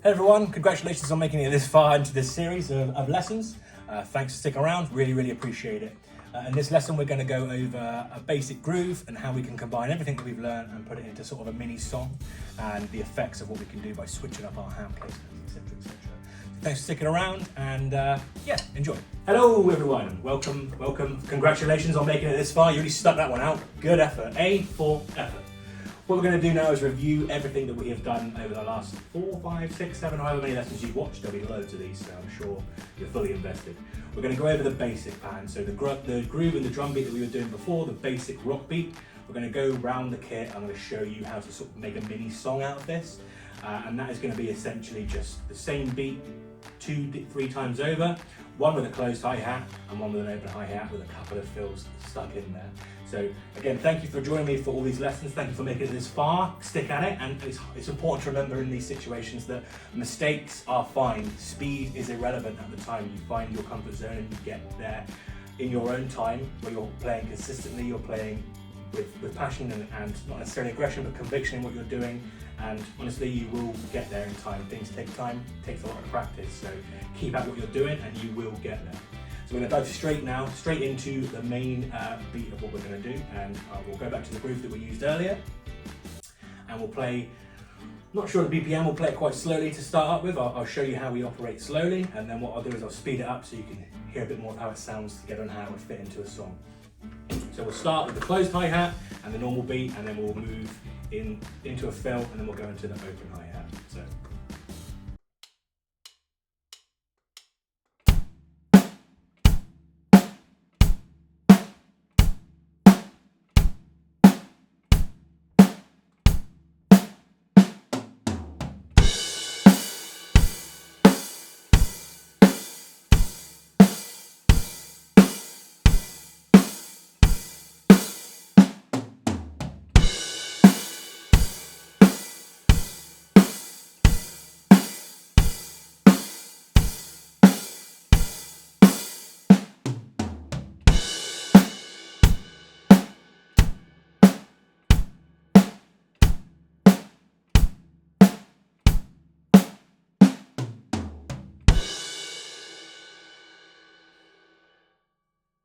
Hey everyone, congratulations on making it this far into this series of lessons. Thanks for sticking around, really appreciate it. In this lesson we're going to go over a basic groove and how we can combine everything that we've learned and put it into sort of a mini song, and the effects of what we can do by switching up our hand placements, etc, etc. Thanks for sticking around and yeah, enjoy. Hello everyone, welcome, congratulations on making it this far. You really stuck that one out, good effort, A for effort. What we're going to do now is review everything that we have done over the last 4, 5, 6, 7, however many lessons you've watched. There'll be loads of these, so I'm sure you're fully invested. We're going to go over the basic pattern, so the groove and the drum beat that we were doing before, the basic rock beat. We're going to go round the kit. I'm going to show you how to sort of make a mini song out of this, and that is going to be essentially just the same beat 2, 3 times over, one with a closed hi-hat and one with an open hi-hat with a couple of fills stuck in there. So again, thank you for joining me for all these lessons. Thank you for making it this far. Stick at it, and it's important to remember in these situations that mistakes are fine. Speed is irrelevant at the time. You find your comfort zone and you get there in your own time, where you're playing consistently, you're playing with passion and not necessarily aggression, but conviction in what you're doing. And honestly, you will get there in time. Things take time, it takes a lot of practice. So keep at what you're doing and you will get there. So we're going to dive straight into the main beat of what we're going to do, and we'll go back to the groove that we used earlier, and we'll play, not sure the BPM, we'll play it quite slowly to start up with. I'll show you how we operate slowly, and then what I'll do is I'll speed it up so you can hear a bit more of how it sounds together and how it would fit into a song. So we'll start with the closed hi-hat and the normal beat, and then we'll move into a fill, and then we'll go into the open hi-hat. So.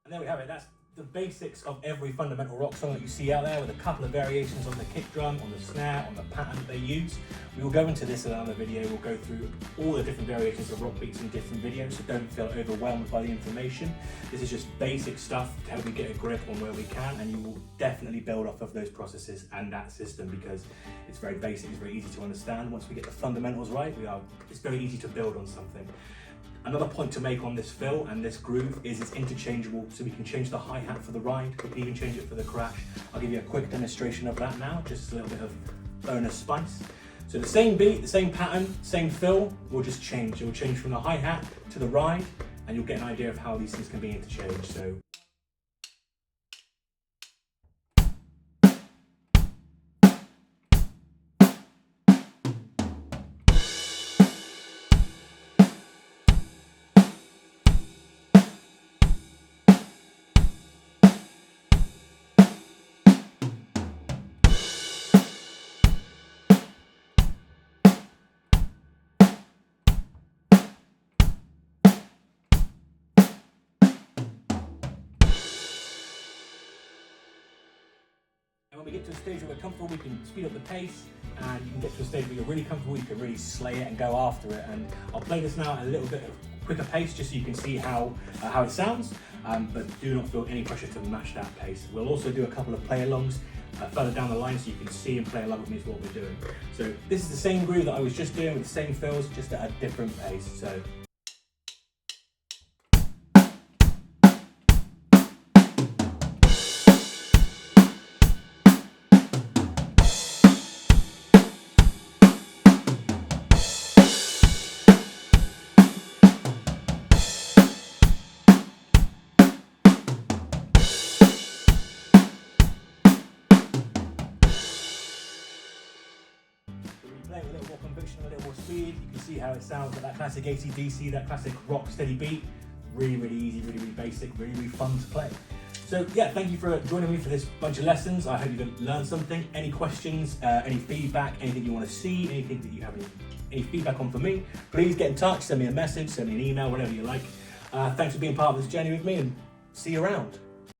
And there we have it. That's the basics of every fundamental rock song that you see out there, with a couple of variations on the kick drum, on the snare, on the pattern that they use. We will go into this in another video. We'll go through all the different variations of rock beats in different videos, so don't feel overwhelmed by the information. This is just basic stuff to help you get a grip on where we can, and you will definitely build off of those processes and that system, because it's very basic, it's very easy to understand. Once we get the fundamentals right, it's very easy to build on something. Another point to make on this fill and this groove is it's interchangeable, so we can change the hi-hat for the ride, we can even change it for the crash. I'll give you a quick demonstration of that now, just a little bit of bonus spice. So the same beat, the same pattern, same fill, will just change. It will change from the hi-hat to the ride, and you'll get an idea of how these things can be interchanged. So. And when we get to a stage where we're comfortable, we can speed up the pace, and you can get to a stage where you're really comfortable, you can really slay it and go after it. And I'll play this now at a little bit of quicker pace, just so you can see how it sounds, but do not feel any pressure to match that pace. We'll also do a couple of play-alongs further down the line, so you can see and play along with me is what we're doing. So this is the same groove that I was just doing with the same fills, just at a different pace. So. Playing with a little more conviction, a little more speed, you can see how it sounds like that classic AC/DC, that classic rock steady beat. Really easy, really basic, really fun to play. So yeah, thank you for joining me for this bunch of lessons. I hope you've learned something. Any questions, any feedback, anything you want to see, anything that you have any any feedback on for me, please get in touch, send me a message, send me an email, whatever you like. Thanks for being part of this journey with me, and see you around.